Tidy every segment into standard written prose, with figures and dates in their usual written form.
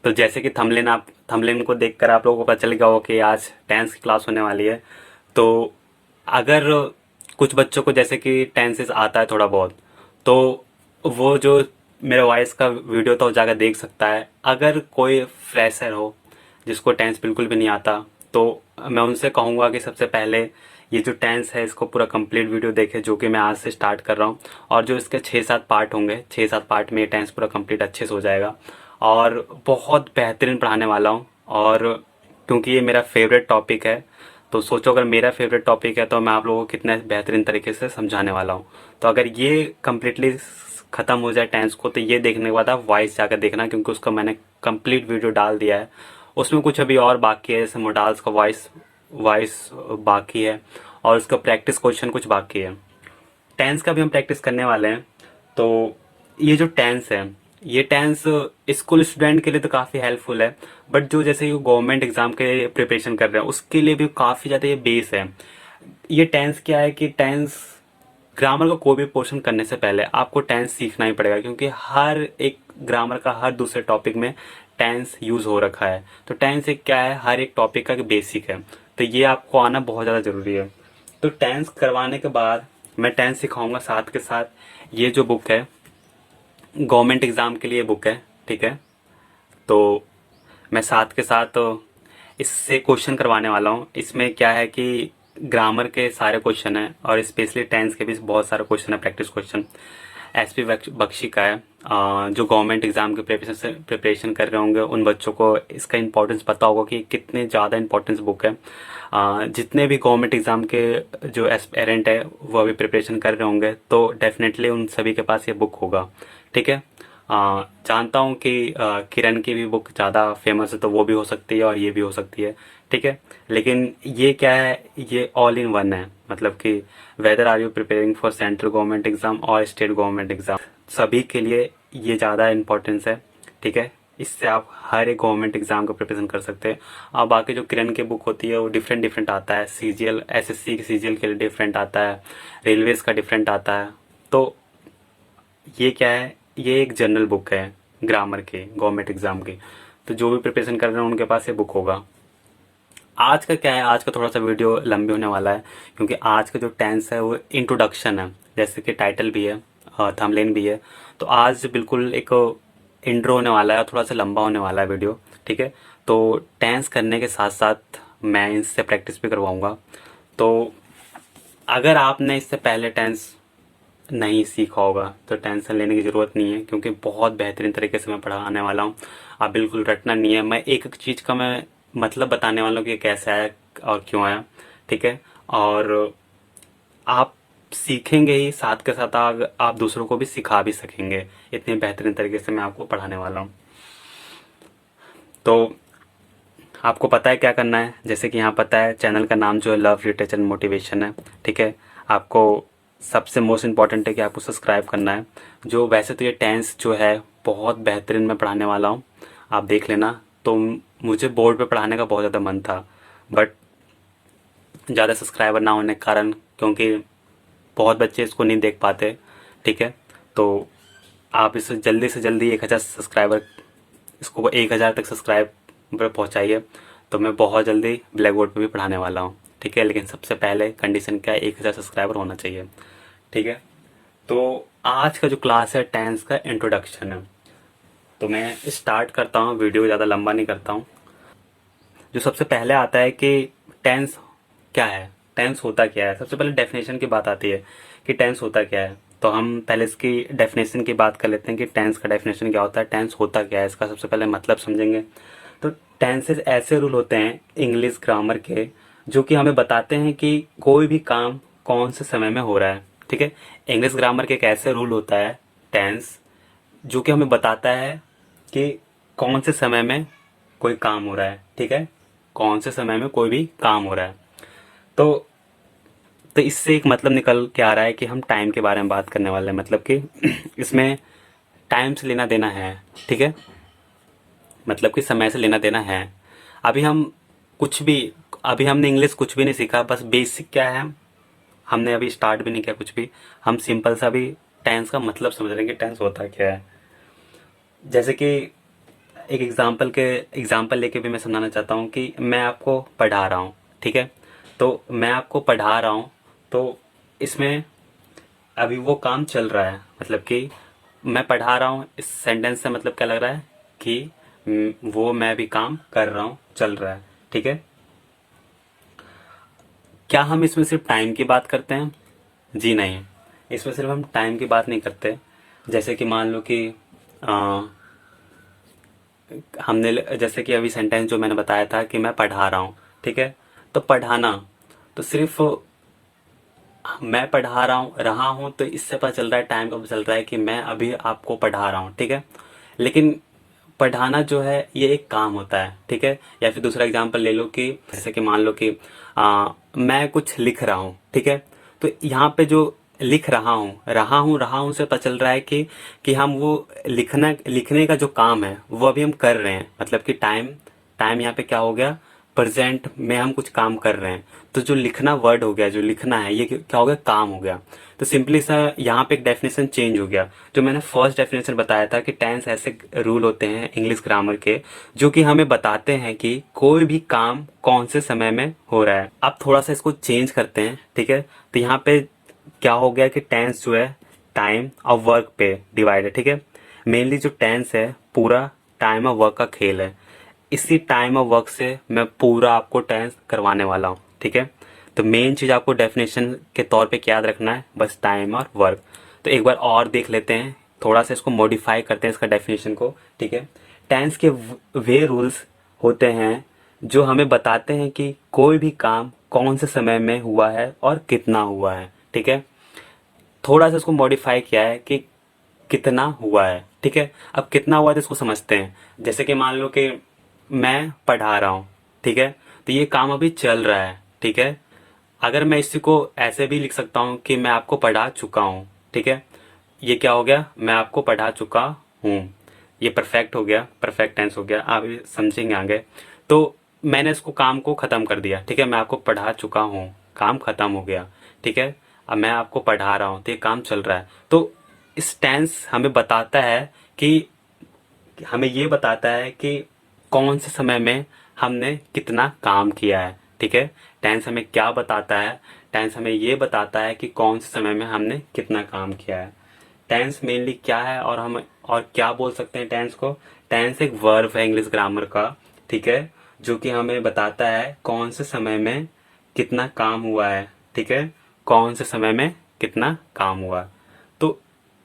तो जैसे कि थंबनेल को देखकर आप लोगों को पता चल गया हो कि आज टेंस की क्लास होने वाली है। तो अगर कुछ बच्चों को जैसे कि टेंसेस आता है थोड़ा बहुत, तो वो जो मेरा वॉइस का वीडियो था वो जाकर देख सकता है। अगर कोई फ्रेशर हो जिसको टेंस बिल्कुल भी नहीं आता, तो मैं उनसे कहूँगा कि सबसे पहले ये जो टेंस है इसको पूरा कंप्लीट वीडियो देखे, जो कि मैं आज से स्टार्ट कर रहा हूँ। और जो इसके 6-7 पार्ट होंगे, 6-7 पार्ट में ये टेंस पूरा कंप्लीट अच्छे से हो जाएगा। और बहुत बेहतरीन पढ़ाने वाला हूँ। और क्योंकि ये मेरा फेवरेट टॉपिक है, तो सोचो अगर मेरा फेवरेट टॉपिक है तो मैं आप लोगों को कितने बेहतरीन तरीके से समझाने वाला हूँ। तो अगर ये कम्प्लीटली ख़त्म हो जाए टेंस को, तो ये देखने के बाद आप वॉइस जाकर देखना, क्योंकि उसका मैंने कंप्लीट वीडियो डाल दिया है। उसमें कुछ अभी और बाकी है, जैसे मोडाल्स का वॉइस वॉइस बाकी है, और उसका प्रैक्टिस क्वेश्चन कुछ बाकी है। टेंस का भी हम प्रैक्टिस करने वाले हैं। तो ये जो टेंस है, ये टेंस स्कूल स्टूडेंट के लिए तो काफ़ी हेल्पफुल है, बट जो जैसे ये गवर्नमेंट एग्जाम के प्रिपरेशन कर रहे हैं उसके लिए भी काफ़ी ज़्यादा ये बेस है। ये टेंस क्या है कि टेंस ग्रामर का कोई भी पोर्शन करने से पहले आपको टेंस सीखना ही पड़ेगा, क्योंकि हर एक ग्रामर का हर दूसरे टॉपिक में टेंस यूज़ हो रखा है। तो टेंस एक क्या है, हर एक टॉपिक का बेसिक है। तो ये आपको आना बहुत ज़्यादा ज़रूरी है। तो टेंस करवाने के बाद मैं टेंस सिखाऊंगा साथ के साथ। ये जो बुक है गवर्नमेंट एग्ज़ाम के लिए बुक है, ठीक है। तो मैं साथ के साथ इससे क्वेश्चन करवाने वाला हूँ। इसमें क्या है कि ग्रामर के सारे क्वेश्चन हैं, और स्पेशली टेंस के भी बहुत सारे क्वेश्चन है, प्रैक्टिस क्वेश्चन। एसपी बख्शी का है। जो गवर्नमेंट एग्ज़ाम के प्रिपरेशन कर रहे होंगे उन बच्चों को इसका इंपॉर्टेंस पता होगा कि कितने ज़्यादा इंपॉर्टेंस बुक है। जितने भी गवर्नमेंट एग्ज़ाम के जो एस्पेरेंट है वो अभी प्रिपरेशन कर रहे होंगे, तो डेफिनेटली उन सभी के पास ये बुक होगा, ठीक है। जानता हूँ कि किरण की भी बुक ज़्यादा फेमस है, तो वो भी हो सकती है और ये भी हो सकती है, ठीक है। लेकिन ये क्या है, ये ऑल इन वन है। मतलब कि whether are you preparing for central government exam और स्टेट गवर्नमेंट एग्ज़ाम, सभी के लिए ये ज़्यादा इंपॉर्टेंस है, ठीक है। इससे आप हर एक गवर्नमेंट एग्ज़ाम का प्रिपरेशन कर सकते हैं। और बाकी जो किरण की बुक होती है वो डिफरेंट डिफरेंट आता है। सीजीएल एसएससी की सीजीएल के लिए डिफरेंट आता है, रेलवेज़ का डिफरेंट आता है। तो ये क्या है, ये एक जनरल बुक है ग्रामर की, गवर्नमेंट एग्ज़ाम की। तो जो भी प्रिपरेशन कर रहे हैं उनके पास ये बुक होगा। आज का क्या है, आज का थोड़ा सा वीडियो लंबी होने वाला है, क्योंकि आज का जो टेंस है वो इंट्रोडक्शन है, जैसे कि टाइटल भी है, थंबनेल भी है। तो आज बिल्कुल एक इंट्रो होने वाला है, थोड़ा सा लंबा होने वाला है वीडियो, ठीक है। तो टेंस करने के साथ साथ मैं इनसे प्रैक्टिस भी करवाऊँगा। तो अगर आपने इससे पहले टेंस नहीं सीखा होगा तो टेंशन लेने की ज़रूरत नहीं है, क्योंकि बहुत बेहतरीन तरीके से मैं पढ़ाने वाला हूँ। आप बिल्कुल रटना नहीं है, मैं एक एक चीज़ का मैं मतलब बताने वाला हूँ कि कैसे आया और क्यों आया, ठीक है। और आप सीखेंगे ही, साथ के साथ आप दूसरों को भी सिखा भी सकेंगे। इतने बेहतरीन तरीके से मैं आपको पढ़ाने वाला हूँ। तो आपको पता है क्या करना है, जैसे कि यहाँ पता है चैनल का नाम जो है लव लिटरेचर मोटिवेशन है, ठीक है। आपको सबसे मोस्ट इम्पॉर्टेंट है कि आपको सब्सक्राइब करना है। जो वैसे तो ये टेंस जो है बहुत बेहतरीन मैं पढ़ाने वाला हूँ, आप देख लेना। तो मुझे बोर्ड पे पढ़ाने का बहुत ज़्यादा मन था, बट ज़्यादा सब्सक्राइबर ना होने के कारण, क्योंकि बहुत बच्चे इसको नहीं देख पाते, ठीक है। तो आप इसे जल्दी से जल्दी 1000 सब्सक्राइबर, इसको 1000 तक सब्सक्राइबर पहुंचाइए। तो मैं बहुत जल्दी ब्लैक बोर्ड पर भी पढ़ाने वाला हूँ, ठीक है। लेकिन सबसे पहले कंडीशन क्या है, 1000 सब्सक्राइबर होना चाहिए, ठीक है। तो आज का जो क्लास है टेंस का इंट्रोडक्शन है। तो मैं स्टार्ट करता हूँ, वीडियो ज़्यादा लंबा नहीं करता हूँ। जो सबसे पहले आता है कि टेंस क्या है, टेंस होता क्या है। सबसे पहले डेफिनेशन की बात आती है कि टेंस होता क्या है। तो हम पहले इसकी डेफिनेशन की बात कर लेते हैं कि टेंस का डेफिनेशन क्या होता है, टेंस होता क्या है, इसका सबसे पहले मतलब समझेंगे। तो टेंसेस ऐसे रूल होते हैं इंग्लिश ग्रामर के, जो कि हमें बताते हैं कि कोई भी काम कौन से समय में हो रहा है, ठीक है। इंग्लिश ग्रामर के एक ऐसे रूल होता है टेंस, जो कि हमें बताता है कि कौन से समय में कोई काम हो रहा है, ठीक है। कौन से समय में कोई भी काम हो रहा है। तो तो इससे एक मतलब निकल के आ रहा है कि हम टाइम के बारे में बात करने वाले हैं, मतलब कि इसमें टाइम से लेना देना है, ठीक है। मतलब कि समय से लेना देना है। अभी हम कुछ भी अभी हमने इंग्लिश कुछ भी नहीं सीखा, बस बेसिक क्या है, हमने अभी स्टार्ट भी नहीं किया कुछ भी। हम सिंपल सा भी टेंस का मतलब समझ रहे हैं कि टेंस होता क्या है। जैसे कि एक एग्जाम्पल लेके भी मैं समझाना चाहता हूँ कि मैं आपको पढ़ा रहा हूँ, ठीक है। तो मैं आपको पढ़ा रहा हूँ, तो इसमें अभी वो काम चल रहा है, मतलब कि मैं पढ़ा रहा हूँ, इस सेंटेंस से मतलब क्या लग रहा है कि वो मैं भी काम कर रहा हूँ, चल रहा है, ठीक है। क्या हम इसमें सिर्फ टाइम की बात करते हैं? जी नहीं, इसमें सिर्फ हम टाइम की बात नहीं करते। जैसे कि मान लो कि आ, जैसे कि अभी सेंटेंस जो मैंने बताया था कि मैं पढ़ा रहा हूँ, ठीक है। तो पढ़ाना, तो सिर्फ मैं पढ़ा रहा हूँ, तो इससे पता चल रहा है, टाइम का पता चल रहा है कि मैं अभी आपको पढ़ा रहा हूँ, ठीक है। लेकिन पढ़ाना जो है ये एक काम होता है, ठीक है। या फिर दूसरा एग्जांपल ले लो कि जैसे कि मान लो कि मैं कुछ लिख रहा हूँ, ठीक है। तो यहाँ पे जो लिख रहा हूँ से पता चल रहा है कि हम वो लिखने का जो काम है वो अभी हम कर रहे हैं, मतलब कि टाइम टाइम यहाँ पे क्या हो गया, प्रेजेंट में हम कुछ काम कर रहे हैं। तो जो लिखना वर्ड हो गया, जो लिखना है, ये क्या हो गया, काम हो गया। तो सिंपली सा यहाँ पे एक डेफिनेशन चेंज हो गया। जो मैंने फर्स्ट डेफिनेशन बताया था कि टेंस ऐसे रूल होते हैं इंग्लिश ग्रामर के जो कि हमें बताते हैं कि कोई भी काम कौन से समय में हो रहा है। अब थोड़ा सा इसको चेंज करते हैं, ठीक है। तो यहाँ पे क्या हो गया कि टेंस जो है टाइम और वर्क पे डिवाइड है, ठीक है। मेनली जो टेंस है पूरा टाइम और वर्क का खेल है। इसी टाइम और वर्क से मैं पूरा आपको टेंस करवाने वाला हूँ, ठीक है। तो मेन चीज़ आपको डेफिनेशन के तौर पे क्या याद रखना है, बस टाइम और वर्क। तो एक बार और देख लेते हैं, थोड़ा सा इसको मॉडिफाई करते हैं इसका डेफिनेशन को, ठीक है। टेंस के वे रूल्स होते हैं जो हमें बताते हैं कि कोई भी काम कौन से समय में हुआ है और कितना हुआ है, ठीक है। थोड़ा सा इसको मॉडिफाई किया है कि कितना हुआ है, ठीक है। अब कितना हुआ है तो इसको समझते हैं। जैसे कि मान लो कि मैं पढ़ा रहा हूँ, ठीक है। तो ये काम अभी चल रहा है, ठीक है। अगर मैं इसी को ऐसे भी लिख सकता हूँ कि मैं आपको पढ़ा चुका हूँ, ठीक है। ये क्या हो गया, मैं आपको पढ़ा चुका हूँ। ये परफेक्ट हो गया, परफेक्ट टेंस हो गया, आप ये समझेंगे आगे। तो मैंने इसको काम को ख़त्म कर दिया, ठीक है। मैं आपको पढ़ा चुका हूँ, काम ख़त्म हो गया, ठीक है। अब मैं आपको पढ़ा रहा हूँ तो ये काम चल रहा है। तो इस टेंस हमें बताता है कि हमें ये बताता है कि कौन से समय में हमने कितना काम किया है, ठीक है। टेंस हमें क्या बताता है, टेंस हमें ये बताता है कि कौन से समय में हमने कितना काम किया है। टेंस मेनली क्या है और हम और क्या बोल सकते हैं टेंस को। टेंस एक वर्ब है इंग्लिश ग्रामर का, ठीक है, जो कि हमें बताता है कौन से समय में कितना काम हुआ है, ठीक है। कौन से समय में कितना काम हुआ। तो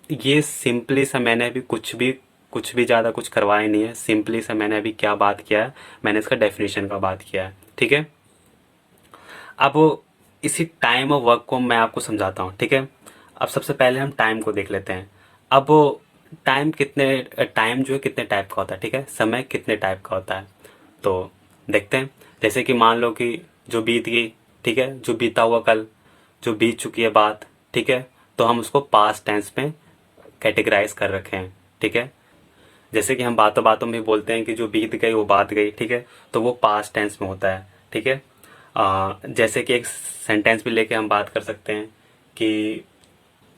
ये सिंपली सा मैंने अभी कुछ भी ज़्यादा कुछ करवाया नहीं है। सिंपली सा मैंने अभी क्या बात किया है, मैंने इसका डेफिनेशन का बात किया है, ठीक है। अब इसी टाइम और वर्क को मैं आपको समझाता हूँ, ठीक है। अब सबसे पहले हम टाइम को देख लेते हैं। अब टाइम जो है कितने टाइप का होता है, ठीक है। समय कितने टाइप का होता है, तो देखते हैं। जैसे कि मान लो कि जो बीत गई, ठीक है, जो बीता हुआ कल, जो बीत चुकी है बात, ठीक है, तो हम उसको पास्ट टेंस में कैटेगराइज कर रखे हैं, ठीक है। जैसे कि हम बातों बातों में बोलते हैं कि जो बीत गई वो बात गई, ठीक है, तो वो पास्ट टेंस में होता है, ठीक है। जैसे कि एक सेंटेंस भी लेके हम बात कर सकते हैं कि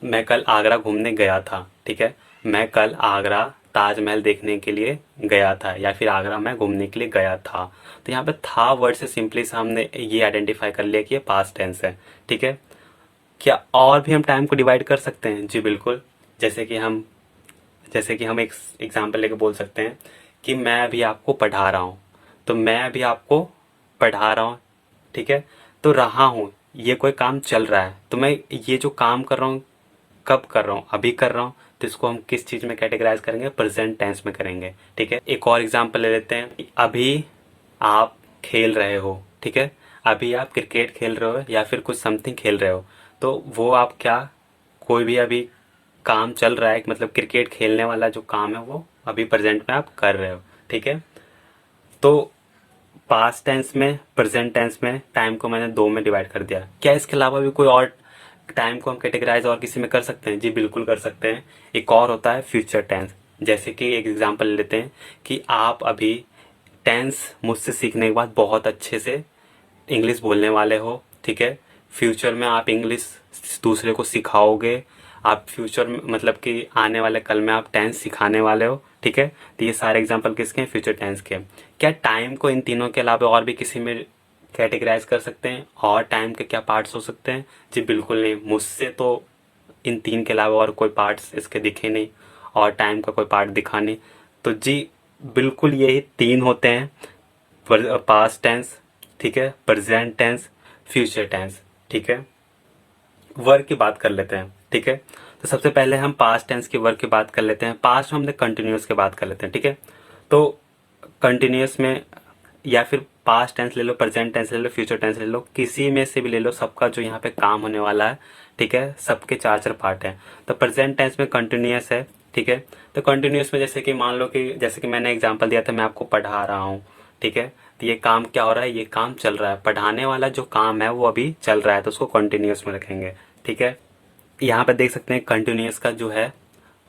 मैं कल आगरा घूमने गया था, ठीक है। मैं कल आगरा ताजमहल देखने के लिए गया था, या फिर आगरा मैं घूमने के लिए गया था। तो यहाँ पे था वर्ड से सिंपली से हमने ये आइडेंटिफाई कर लिया कि ये पास्ट टेंस है, ठीक है। क्या और भी हम टाइम को डिवाइड कर सकते हैं? जी बिल्कुल। जैसे कि हम जैसे कि हम एक एग्जाम्पल लेके बोल सकते हैं कि मैं अभी आपको पढ़ा रहा हूँ। तो मैं अभी आपको पढ़ा रहा हूँ, ठीक है। तो रहा हूँ, ये कोई काम चल रहा है, तो मैं ये जो काम कर रहा हूँ कब कर रहा हूँ, अभी कर रहा हूँ। तो इसको हम किस चीज़ में कैटेगराइज करेंगे, प्रेजेंट टेंस में करेंगे, ठीक है। एक और एग्जाम्पल ले लेते हैं। अभी आप खेल रहे हो, ठीक है। अभी आप क्रिकेट खेल रहे हो या फिर कुछ समथिंग खेल रहे हो, तो वो आप क्या, कोई भी अभी काम चल रहा है, मतलब क्रिकेट खेलने वाला जो काम है वो अभी प्रेजेंट में आप कर रहे हो, ठीक है। तो पास्ट टेंस में, प्रेजेंट टेंस में टाइम को मैंने दो में डिवाइड कर दिया। क्या इसके अलावा भी कोई और टाइम को हम कैटेगराइज और किसी में कर सकते हैं? जी बिल्कुल कर सकते हैं। एक और होता है फ्यूचर टेंस। जैसे कि एक एग्जांपल लेते हैं कि आप अभी टेंस मुझसे सीखने के बाद बहुत अच्छे से इंग्लिश बोलने वाले हो, ठीक है। फ्यूचर में आप इंग्लिश दूसरे को सिखाओगे। आप फ्यूचर में मतलब कि आने वाले कल में आप टेंस सिखाने वाले हो, ठीक है। तो ये सारे एग्जांपल किसके हैं, फ्यूचर टेंस के। क्या टाइम को इन तीनों के अलावा और भी किसी में कैटेगराइज कर सकते हैं, और टाइम के क्या पार्ट्स हो सकते हैं? जी बिल्कुल नहीं, मुझसे तो इन तीन के अलावा और कोई पार्ट्स इसके दिखे नहीं, और टाइम का कोई पार्ट दिखा नहीं। तो जी बिल्कुल यही तीन होते हैं, पास्ट टेंस, ठीक है, प्रेजेंट टेंस, फ्यूचर टेंस, ठीक है। वर्क की बात कर लेते हैं, ठीक है। तो सबसे पहले हम पास्ट टेंस की वर्क की बात कर लेते हैं। पास्ट में हमने कंटिन्यूस की बात कर लेते हैं, ठीक है। तो कंटिन्यूस में या फिर पास्ट टेंस ले लो, प्रेजेंट टेंस ले लो, फ्यूचर टेंस ले लो, किसी में से भी ले लो, सबका जो यहाँ पे काम होने वाला है, ठीक है, सबके चार चार पार्ट हैं। तो प्रेजेंट टेंस में कंटिन्यूस है, ठीक है। तो कंटिन्यूस में जैसे कि मान लो कि जैसे कि मैंने एग्जांपल दिया था, मैं आपको पढ़ा रहा हूँ, ठीक है। तो ये काम क्या हो रहा है, ये काम चल रहा है, पढ़ाने वाला जो काम है वो अभी चल रहा है, तो उसको कंटिन्यूस में रखेंगे, ठीक है। यहाँ पे देख सकते हैं कंटिन्यूस का जो है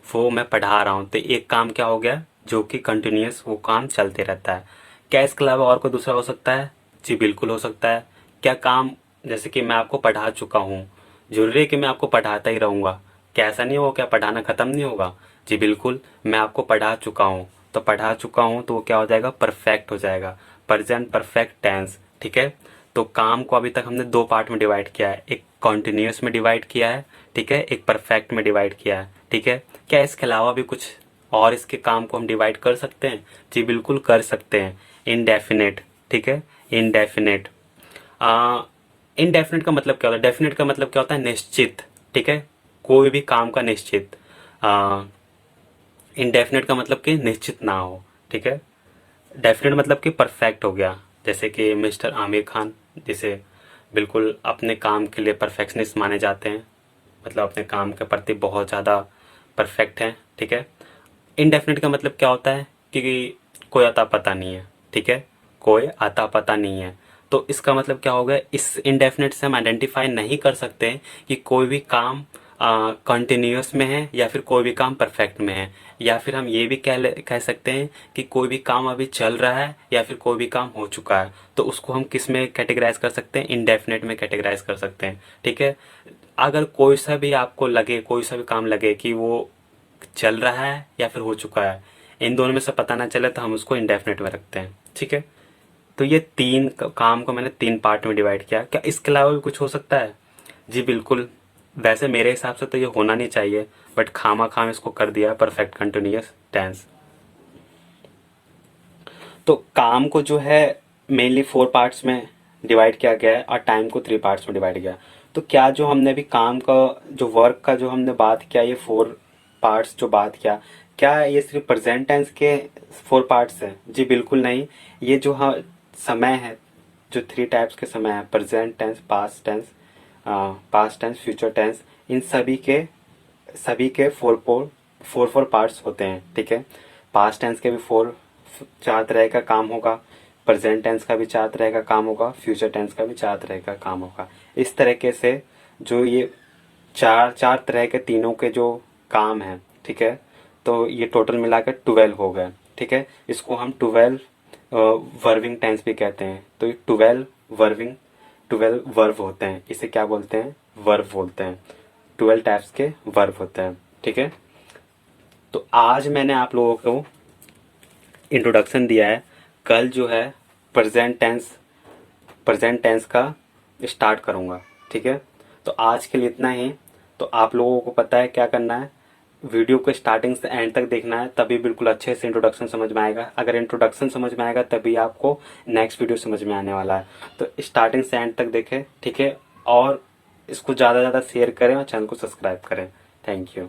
वो मैं पढ़ा रहा हूँ, तो एक काम क्या हो गया, जो कि कंटिन्यूस वो काम चलते रहता है। क्या इसके अलावा और कोई दूसरा हो सकता है? जी बिल्कुल हो सकता है। क्या काम, जैसे कि मैं आपको पढ़ा चुका हूँ, जरूरी है कि मैं आपको पढ़ाता ही रहूँगा? क्या ऐसा नहीं होगा, क्या पढ़ाना ख़त्म नहीं होगा? जी बिल्कुल, मैं आपको पढ़ा चुका हूँ, तो पढ़ा चुका हूँ तो वो क्या हो जाएगा, परफेक्ट हो जाएगा, प्रेजेंट परफेक्ट टेंस, ठीक है। तो काम को अभी तक हमने दो पार्ट में डिवाइड किया है, एक कॉन्टिन्यूस में डिवाइड किया है, ठीक है, एक परफेक्ट में डिवाइड किया है, ठीक है। क्या इसके अलावा भी कुछ और इसके काम को हम डिवाइड कर सकते हैं? जी बिल्कुल कर सकते हैं। इनडेफिनेट, ठीक है, इनडेफिनेट। इनडेफिनेट का मतलब क्या होता है? डेफिनेट का मतलब क्या होता है, निश्चित, ठीक है, कोई भी काम का निश्चित। इनडेफिनेट का मतलब कि निश्चित ना हो, ठीक है। डेफिनेट मतलब कि परफेक्ट हो गया, जैसे कि मिस्टर आमिर खान, जिसे बिल्कुल अपने काम के लिए परफेक्शनिस्ट माने जाते हैं, मतलब अपने काम के प्रति बहुत ज़्यादा परफेक्ट हैं, ठीक है। इनडेफिनेट का मतलब क्या होता है कि कोई अता पता नहीं है, ठीक है, कोई अता पता नहीं है। तो इसका मतलब क्या हो गया, इस इनडेफिनेट से हम आइडेंटिफाई नहीं कर सकते हैं कि कोई भी काम कंटिन्यूस में है या फिर कोई भी काम परफेक्ट में है, या फिर हम ये भी कह सकते हैं कि कोई भी काम अभी चल रहा है या फिर कोई भी काम हो चुका है। तो उसको हम किस में कैटेगराइज कर सकते हैं, इनडेफिनेट में कैटेगराइज कर सकते हैं, ठीक है। अगर कोई सा भी आपको लगे, कोई सा भी काम लगे कि वो चल रहा है या फिर हो चुका है, इन दोनों में से पता ना चले, तो हम उसको इंडेफिनेट में रखते हैं, ठीक है। तो ये तीन काम को मैंने तीन पार्ट में डिवाइड किया। क्या इसके अलावा भी कुछ हो सकता है? जी बिल्कुल। वैसे मेरे हिसाब से तो ये होना नहीं चाहिए, बट खामा खाम इसको कर दिया परफेक्ट कंटिन्यूअस टेंस। तो काम को जो है मेनली फोर पार्ट्स में डिवाइड किया गया है, और टाइम को थ्री पार्ट्स में डिवाइड किया। तो क्या जो हमने भी काम का जो वर्क का जो हमने बात किया, ये फोर पार्ट्स जो बात किया, क्या ये सिर्फ प्रेजेंट टेंस के फोर पार्ट्स हैं? जी बिल्कुल नहीं। ये जो हाँ समय है, जो थ्री टाइप्स के समय है, present tense, past tense, future tense, इन सभी के फोर पार्ट्स होते हैं, ठीक है। पास्ट टेंस के भी चार तरह का काम होगा, प्रेजेंट टेंस का भी चार तरह का काम होगा, फ्यूचर टेंस का भी चार तरह का काम होगा। इस तरीके से जो ये चार चार तरह के तीनों के जो काम हैं, ठीक है, तो ये टोटल मिलाकर 12 हो गए, ठीक है। इसको हम 12 वर्विंग टेंस भी कहते हैं। तो ये 12 वर्व होते हैं, इसे क्या बोलते हैं, वर्व बोलते हैं। 12 टाइप्स के वर्व होते हैं, ठीक है। तो आज मैंने आप लोगों को इंट्रोडक्शन दिया है, कल जो है प्रेजेंट टेंस का स्टार्ट करूँगा, ठीक है। तो आज के लिए इतना ही। तो आप लोगों को पता है क्या करना है, वीडियो को स्टार्टिंग से एंड तक देखना है, तभी बिल्कुल अच्छे से इंट्रोडक्शन समझ में आएगा। अगर इंट्रोडक्शन समझ में आएगा तभी आपको नेक्स्ट वीडियो समझ में आने वाला है। तो स्टार्टिंग से एंड तक देखें, ठीक है, और इसको ज़्यादा से ज़्यादा शेयर करें और चैनल को सब्सक्राइब करें। Thank you.